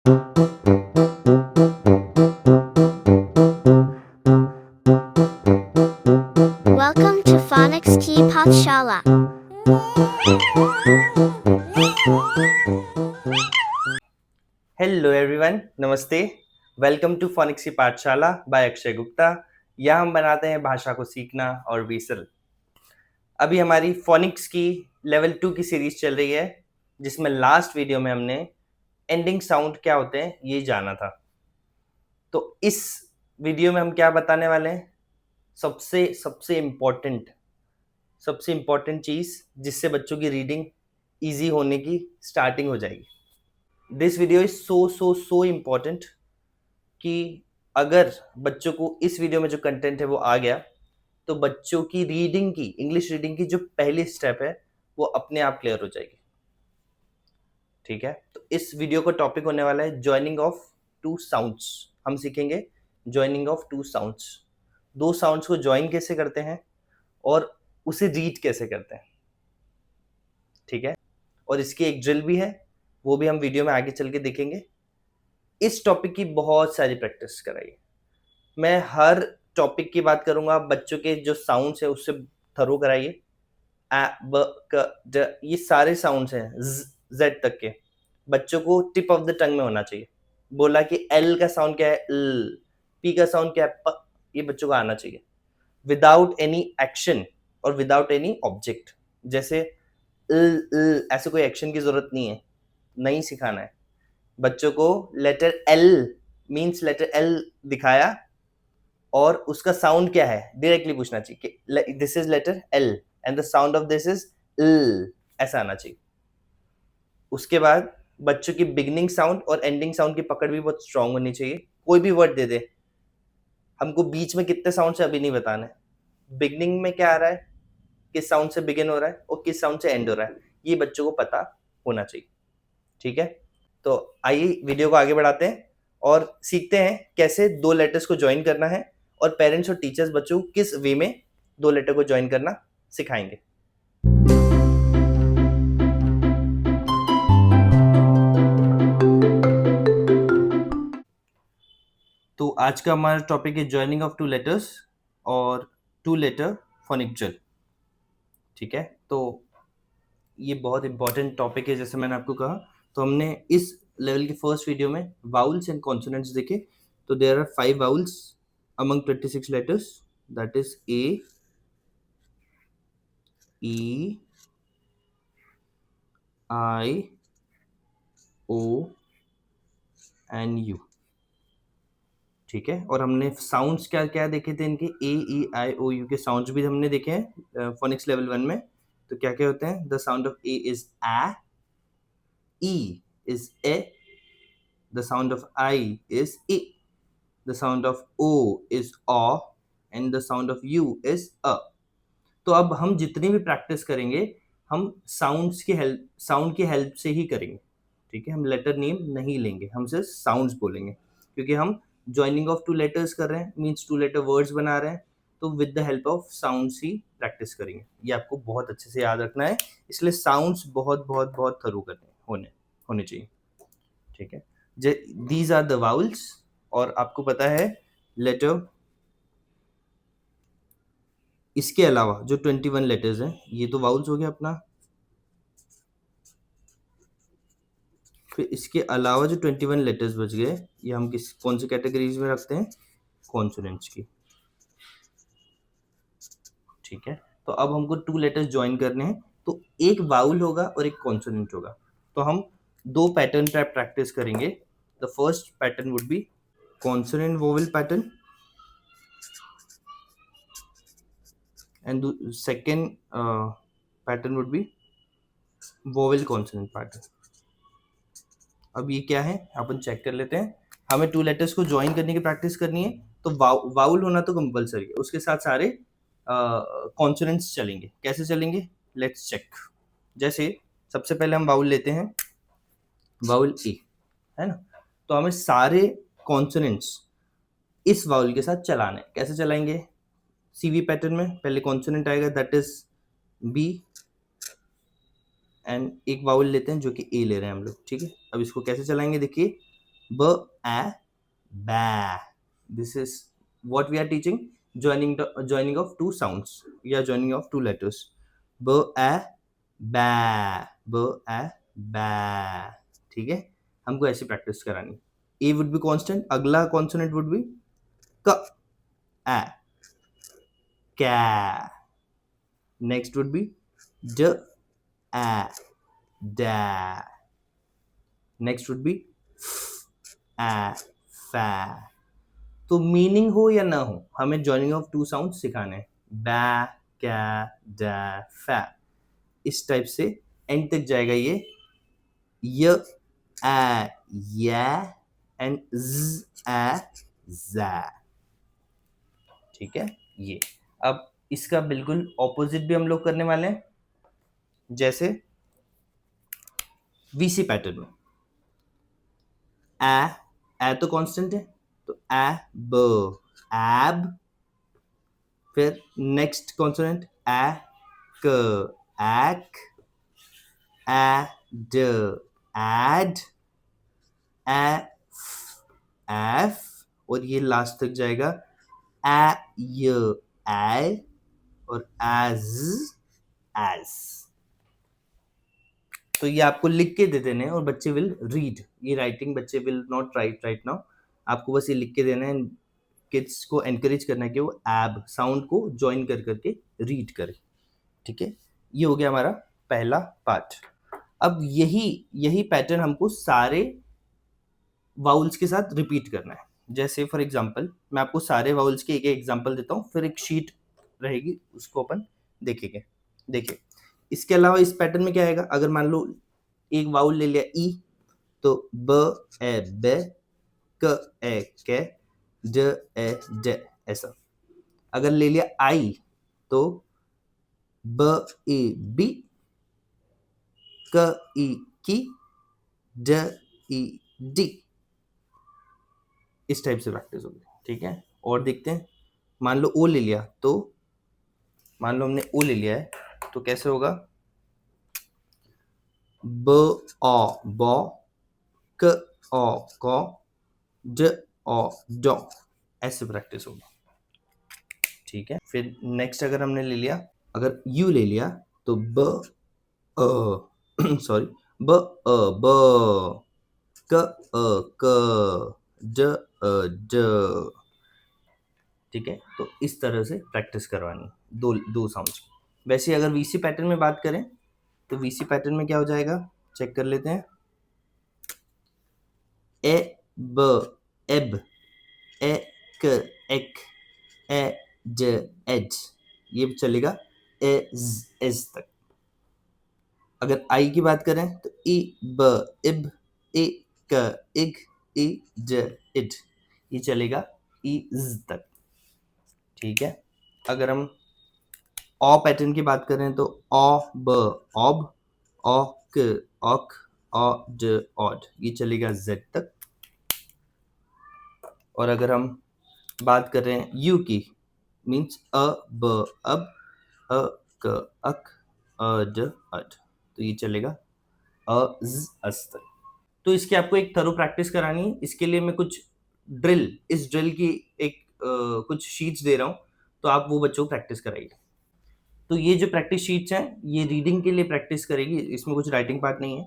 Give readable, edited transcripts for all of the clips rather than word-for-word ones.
Welcome to Phonics Key Pathshala. Hello everyone, नमस्ते। Welcome to phoenix की पाठशाला bye Akshay Gupta. यहाँ हम बनाते हैं भाषा को सीखना और भी सरल। अभी हमारी फोनिक्स की लेवल 2 की सीरीज चल रही है, जिसमें लास्ट वीडियो में हमने एंडिंग साउंड क्या होते हैं ये जाना था। तो इस वीडियो में हम क्या बताने वाले हैं? सबसे इम्पोर्टेंट चीज़ जिससे बच्चों की रीडिंग ईजी होने की स्टार्टिंग हो जाएगी। This video is so important कि अगर बच्चों को इस वीडियो में जो कंटेंट है वो आ गया, तो बच्चों की रीडिंग की, इंग्लिश रीडिंग की जो पहली स्टेप है वो अपने आप क्लियर हो जाएगी। ठीक है, तो इस वीडियो का टॉपिक होने वाला है जॉइनिंग ऑफ टू साउंड्स। हम सीखेंगे जॉइनिंग ऑफ टू साउंड्स, दो साउंड्स को ज्वाइन कैसे करते हैं और उसे रीड कैसे करते हैं। ठीक है, और इसकी एक ड्रिल भी है, वो भी हम वीडियो में आगे चल के देखेंगे। इस टॉपिक की बहुत सारी प्रैक्टिस कराइए। मैं हर टॉपिक की बात करूंगा, बच्चों के जो साउंड्स है उससे थरो कराइए। आ ब क ड, ये सारे साउंड्स हैं जेड तक के, बच्चों को टिप ऑफ द टंग में होना चाहिए। बोला कि एल का साउंड क्या है, ल, पी का साउंड क्या है, प, ये बच्चों को आना चाहिए विदाउट एनी एक्शन और विदाउट एनी ऑब्जेक्ट। जैसे ऐसे कोई एक्शन की जरूरत नहीं है, नहीं सिखाना है बच्चों को। Letter L means letter L दिखाया और उसका साउंड क्या है डायरेक्टली पूछना चाहिए कि this is letter L and the sound of this is ल, ऐसा आना चाहिए। उसके बाद बच्चों की बिगनिंग साउंड और एंडिंग साउंड की पकड़ भी बहुत स्ट्रांग होनी चाहिए। कोई भी वर्ड दे दे, हमको बीच में कितने साउंड से अभी नहीं बताना है। बिगनिंग में क्या आ रहा है, किस साउंड से बिगिन हो रहा है और किस साउंड से एंड हो रहा है, ये बच्चों को पता होना चाहिए। ठीक है, तो आइए वीडियो को आगे बढ़ाते हैं और सीखते हैं कैसे दो लेटर्स को ज्वाइन करना है और पेरेंट्स और टीचर्स बच्चों को किस वे में दो लेटर को ज्वाइन करना सिखाएंगे। तो आज का हमारा टॉपिक है जॉइनिंग ऑफ टू लेटर्स और टू लेटर फोनिक ड्रिल। ठीक है, तो ये बहुत इंपॉर्टेंट टॉपिक है जैसे मैंने आपको कहा। तो हमने इस लेवल के फर्स्ट वीडियो में वाउल्स एंड कॉन्सोनेंट्स देखे। तो there are 5 vowels among 26 letters, that is A, E, I, O and U। ठीक है, और हमने साउंड्स क्या क्या देखे थे इनके, ए ई आई ओ यू के साउंड्स भी हमने देखे हैं फोनिक्स लेवल 1 में। तो क्या क्या होते हैं, the sound of A is आ, ई इज ए, the sound of I is ई, the sound of O is ऑ and the sound of U is अ। तो अब हम जितनी भी प्रैक्टिस करेंगे हम साउंड की हेल्प से ही करेंगे। ठीक है, हम लेटर नेम नहीं लेंगे, हम सिर्फ साउंड्स बोलेंगे, क्योंकि हम ज्वाइनिंग ऑफ टू लेटर्स कर रहे हैं, मीन्स टू लेटर वर्ड्स बना रहे हैं। तो with the help of sounds he practice करेंगे। ये आपको बहुत अच्छे से याद रखना है, इसलिए साउंड्स बहुत बहुत बहुत थरू करने होने चाहिए। ठीक है, दीज आर द वाउल्स। और आपको पता है लेटर, इसके अलावा जो 21 लेटर्स हैं, ये तो वाउल्स हो गया अपना। फिर इसके अलावा जो 21 लेटर्स बच गए, ये हम कौन सी कैटेगरीज में रखते हैं, कॉन्सोनेंट्स की। ठीक है, तो अब हमको टू लेटर्स ज्वाइन करने हैं, तो एक वाउल होगा और एक कॉन्सोनेंट होगा। तो हम दो पैटर्न पर प्रैक्टिस करेंगे। The first pattern would be consonant vowel pattern and the second pattern would be vowel consonant pattern। अब ये क्या है अपन चेक कर लेते हैं। हमें टू लेटर्स को ज्वाइन करने की प्रैक्टिस करनी है, तो वाउल होना तो कंपलसरी है, उसके साथ सारे कॉन्सोनेंट्स चलेंगे। कैसे चलेंगे, लेट्स चेक। जैसे सबसे पहले हम वाउल लेते हैं, वाउल ए है ना। तो हमें सारे कॉन्सोनेंट्स इस वाउल के साथ चलाने। कैसे चलाएंगे, सीवी पैटर्न में पहले कॉन्सोनेंट आएगा, दैट इज बी, एंड एक वाउल लेते हैं जो कि ए ले रहे हैं हम लोग। ठीक है, अब इसको कैसे चलाएंगे देखिए, b a ba. This is what we are teaching, joining of two sounds या joining of two letters. b a ba, b a ba. ठीक है, हमको ऐसी प्रैक्टिस करानी. ए वुड बी कांस्टेंट, अगला कॉन्सोनेंट वुड बी क a, ca. Next would be d a, da. Next would be f a, fa. तो meaning हो या ना हो, हमें जॉइनिंग ऑफ टू साउंड सिखाने हैं. बा, क्या, डा, फा. इस टाइप से एंड तक जाएगा ये. य आ या एंड ज आ जा. ठीक है, ये. अब इसका बिल्कुल ऑपोजिट भी हम लोग करने वाले हैं. जैसे वीसी पैटर्न में ए तो कांस्टेंट है, तो ए ब, एब. फिर नेक्स्ट कॉन्सोनेंट ए क, एक. ए ड, एड. F, F. और ये लास्ट तक जाएगा ए य, ए. और एज, एज. तो ये आपको लिख के दे देने हैं और बच्चे विल रीड. ये राइटिंग बच्चे will not right right now. आपको बस ये लिख के देना है. किड्स को एनकरेज करना है कि वो एब साउंड को ज्वाइन कर करके रीड करें. ठीक है, ये हो गया हमारा पहला पार्ट. अब यही पैटर्न हमको सारे वाउल्स के साथ रिपीट करना है. जैसे फॉर एग्जांपल मैं आपको सारे वाउल्स के एक एग्जांपल देता हूँ, फिर एक शीट रहेगी, उसको अपन देखेंगे. देखिए, इसके अलावा इस पैटर्न में क्या आएगा. अगर मान लो एक वाउल ले लिया ई, तो ब ए बे, क ए के, ड ए ड, ऐसा. अगर ले लिया आई, तो ब ई बी, क ई की, ड ई डी. इस टाइप से प्रैक्टिस होगी. ठीक है, और देखते हैं. मान लो ओ ले लिया, तो मान लो हमने ओ ले लिया है, तो कैसे होगा. ब ओ बो, क ओ को, ड ओ डो. ऐसे प्रैक्टिस होगी. ठीक है, फिर नेक्स्ट अगर हमने ले लिया, अगर यू ले लिया, तो ब सॉरी, ब ब, क क, ड ड. ठीक है, तो इस तरह से प्रैक्टिस करवानी दो दो साउंड्स. वैसे अगर वीसी पैटर्न में बात करें, तो वीसी पैटर्न में क्या हो जाएगा, चेक कर लेते हैं. ए ब एब, ए क एक, ए ज एज. ये चलेगा ए ज एज तक. अगर आई की बात करें, तो ई ब इब, ए क इग, ई ज इड. ये चलेगा ई ज तक. ठीक है, अगर हम ऑ पैटर्न की बात करें, तो ऑ ब ऑब, ऑ क ऑक, ऑ ड ऑड. ये चलेगा जेड तक. और अगर हम बात कर रहे हैं यू की, मीन्स अ ब अब, अ क अक, अ ड अड. तो ये चलेगा अ ज अस तक. तो इसकी आपको एक थरो प्रैक्टिस करानी है. इसके लिए मैं कुछ इस ड्रिल की एक कुछ शीट्स दे रहा हूँ, तो आप वो बच्चों को प्रैक्टिस कराइए. तो ये जो प्रैक्टिस शीट्स हैं, ये रीडिंग के लिए प्रैक्टिस करेगी, इसमें कुछ राइटिंग पार्ट नहीं है.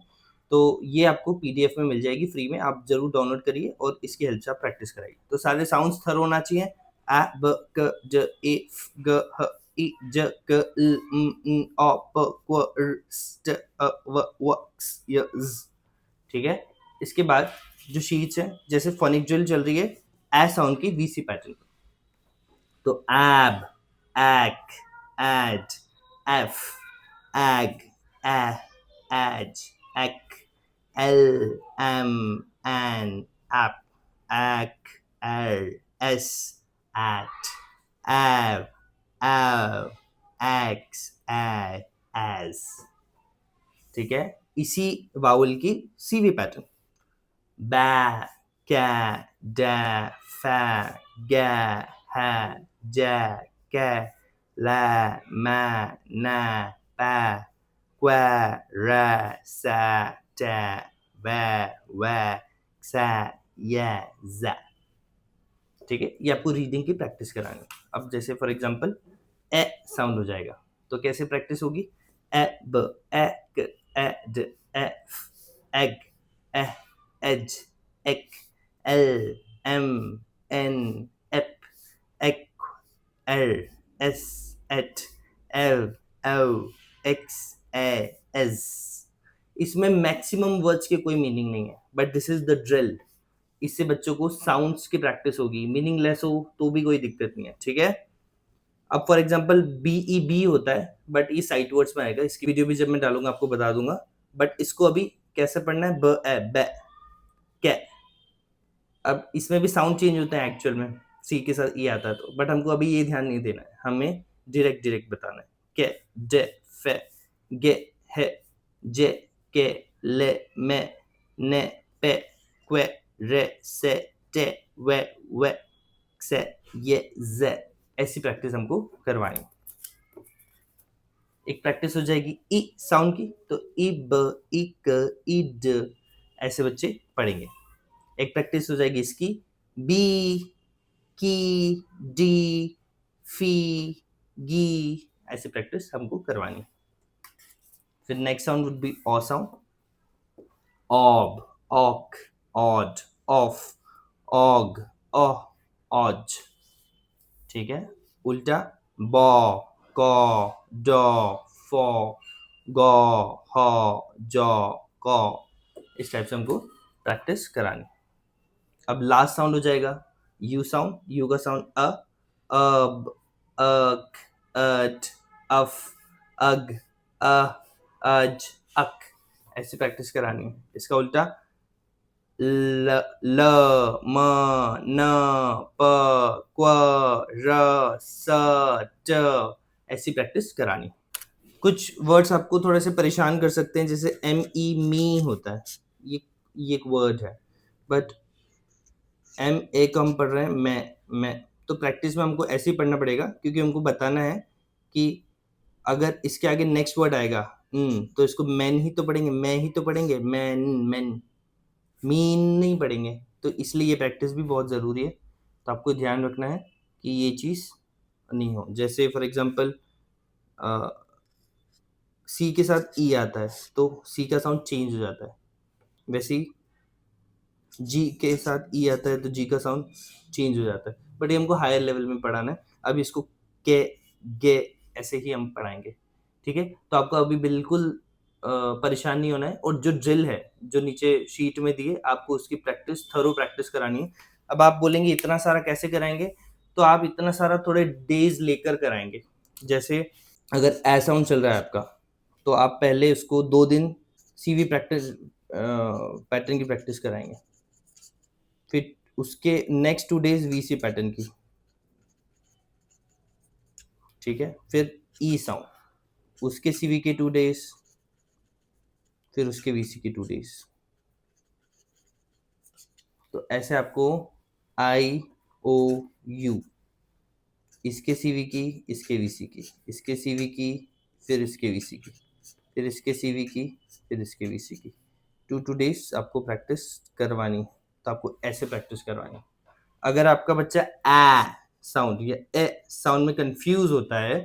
तो ये आपको पीडीएफ में मिल जाएगी फ्री में, आप जरूर डाउनलोड करिए और इसकी हेल्प से आप प्रैक्टिस कराइए. तो सारे साउंड्स थरो होना चाहिए. आ ब क ज ए फ ग ह ई ज क ल म न ओ प क्व र स ट अ व व क्स य ज़. ठीक है, इसके बाद जो शीट्स हैं, जैसे फोनिक ड्रिल चल रही है ए साउंड की वीसी पैटर्न. तो एब, एक, एड, एफ, एग, ए, as, ek, l, m, n, ap, ek, l, s, at, av, av, x, a, as. ठीक है, इसी वाउल की सीवी पैटर्न. बा, क्या, डा, फा, गा, हा, जा, का, ला, मा, ना, पा, क्वा, रा, सा, टा, वा, सा, या जा। ठीक है, ये आपको रीडिंग की प्रैक्टिस करानी है। अब जैसे फॉर एग्जांपल ए साउंड हो जाएगा, तो कैसे प्रैक्टिस होगी? ए ब ए क ए ड ए फ एग ए एज एक एल एम एन एप एक एल एस एट एल एल एक्स ए एस। इसमें मैक्सिमम वर्ड्स के कोई मीनिंग नहीं है, but this is the drill. इससे बच्चों को साउंड्स की प्रैक्टिस होगी, मीनिंगलेस हो तो भी कोई दिक्कत नहीं है। ठीक है, अब फॉर एग्जांपल BEB होता है, बट ये साइट वर्ड्स में आएगा। इसकी वीडियो भी जब मैं डालूंगा आपको बता दूंगा, बट इसको अभी कैसे पढ़ना है? ब ए बै कै। अब इसमें भी साउंड चेंज होता है एक्चुअल में, सी के साथ ई आता है तो, बट हमको अभी ये ध्यान नहीं देना है, हमें डायरेक्ट बताना है। कै डे फे गे हे जे के ले मे ने पे क्वे रे से टे वे वे से ये जे। ऐसी प्रैक्टिस हमको करवानी। एक प्रैक्टिस हो जाएगी ई साउंड की, तो ई ब ई क ई ड, ऐसे बच्चे पढ़ेंगे। एक प्रैक्टिस हो जाएगी इसकी बी की डी फी गी, ऐसी प्रैक्टिस हमको करवानी। फिर नेक्स्ट साउंड वुड बी ऑ साउंड, ऑब ऑक ऑड ऑफ ऑग ऑह ऑज। ठीक है, उल्टा बॉ कॉ डॉ फॉ गॉ हॉ जॉ कॉ, इस टाइप से हमको प्रैक्टिस करानी। अब लास्ट साउंड हो जाएगा यू साउंड। यू का साउंड अ अब अक अट अफ अग अज अक, ऐसी प्रैक्टिस करानी है। इसका उल्टा ल म न प क्व र स ट, ऐसी प्रैक्टिस करानी। कुछ वर्ड्स आपको थोड़े से परेशान कर सकते हैं, जैसे मी होता है, ये एक वर्ड है, बट MA को हम पढ़ रहे हैं मैं, तो प्रैक्टिस में हमको ऐसे ही पढ़ना पड़ेगा, क्योंकि हमको बताना है कि अगर इसके आगे नेक्स्ट वर्ड आएगा तो इसको मैन ही तो पढ़ेंगे, मैं ही तो पढ़ेंगे, मैन मैन, मीन नहीं पढ़ेंगे। तो इसलिए ये प्रैक्टिस भी बहुत ज़रूरी है। तो आपको ध्यान रखना है कि ये चीज़ नहीं हो। जैसे फॉर एग्जांपल सी के साथ ई आता है, तो सी का साउंड चेंज हो जाता है। वैसे ही जी के साथ ई आता है, तो जी का साउंड चेंज हो जाता है, बट ये हमको हायर लेवल में पढ़ाना है। अब इसको के गे ऐसे ही हम पढ़ाएंगे। ठीक है, तो आपको अभी बिल्कुल परेशान नहीं होना है, और जो ड्रिल है जो नीचे शीट में दिए, आपको उसकी प्रैक्टिस, थरो प्रैक्टिस करानी है। अब आप बोलेंगे इतना सारा कैसे कराएंगे, तो आप इतना सारा थोड़े डेज लेकर कराएंगे। जैसे अगर ए साउंड चल रहा है आपका, तो आप पहले उसको 2 दिन CV प्रैक्टिस पैटर्न की प्रैक्टिस कराएंगे, फिर उसके नेक्स्ट 2 डेज VC पैटर्न की। ठीक है, फिर ई साउंड, उसके CV के 2 डेज, फिर उसके VC के 2 डेज। तो ऐसे आपको IOU, इसके CV की, इसके VC की, इसके CV की, फिर इसके VC की, फिर इसके CV की, फिर इसके VC की, 2 डेज आपको प्रैक्टिस करवानी। तो आपको ऐसे प्रैक्टिस करवानी। अगर आपका बच्चा ए साउंड या ए साउंड में कंफ्यूज होता है,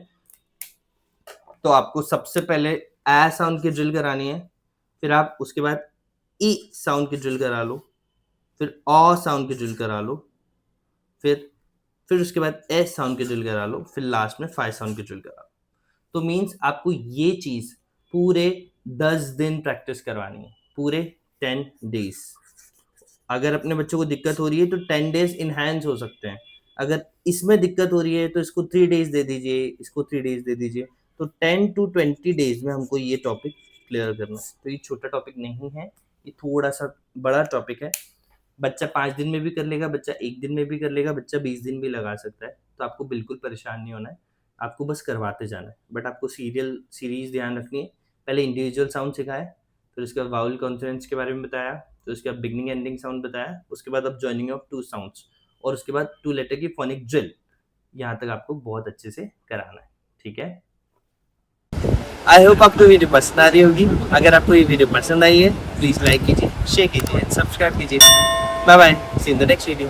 तो आपको सबसे पहले ए साउंड की ड्रिल करानी है, फिर आप उसके बाद ई साउंड की ड्रिल करा लो, फिर ऑ साउंड की ड्रिल करा लो, फिर उसके बाद एस साउंड की ड्रिल करा लो, फिर लास्ट में 5 साउंड की ड्रिल करा लो। तो मीन्स आपको ये चीज़ पूरे 10 दिन प्रैक्टिस करवानी है, पूरे 10 डेज। अगर अपने बच्चों को दिक्कत हो रही है तो 10 डेज इनहैंस हो सकते हैं। अगर इसमें दिक्कत हो रही है तो इसको 3 डेज दे दीजिए, इसको 3 डेज दे दीजिए। तो 10 to 20 डेज में हमको ये टॉपिक क्लियर करना है। तो ये छोटा टॉपिक नहीं है, ये थोड़ा सा बड़ा टॉपिक है। बच्चा 5 दिन में भी कर लेगा, बच्चा 1 दिन में भी कर लेगा, बच्चा 20 दिन भी लगा सकता है। तो आपको बिल्कुल परेशान नहीं होना है, आपको बस करवाते जाना है। बट आपको सीरीज ध्यान रखनी है। पहले इंडिविजुअल साउंड सिखाया, फिर उसके बाद वाउल कॉन्सोनेंट्स के बारे में बताया, फिर उसके बाद बिगनिंग एंडिंग साउंड बताया, उसके बाद अब जॉइनिंग ऑफ 2 साउंड्स, और उसके बाद 2 लेटर की फोनिक ड्रिल। यहाँ तक आपको बहुत अच्छे से कराना है। ठीक है, आई होप आपको वीडियो पसंद आ रही होगी। अगर आपको ये वीडियो पसंद आई है, प्लीज़ लाइक कीजिए, शेयर कीजिए, सब्सक्राइब कीजिए। Bye bye, see in the next video.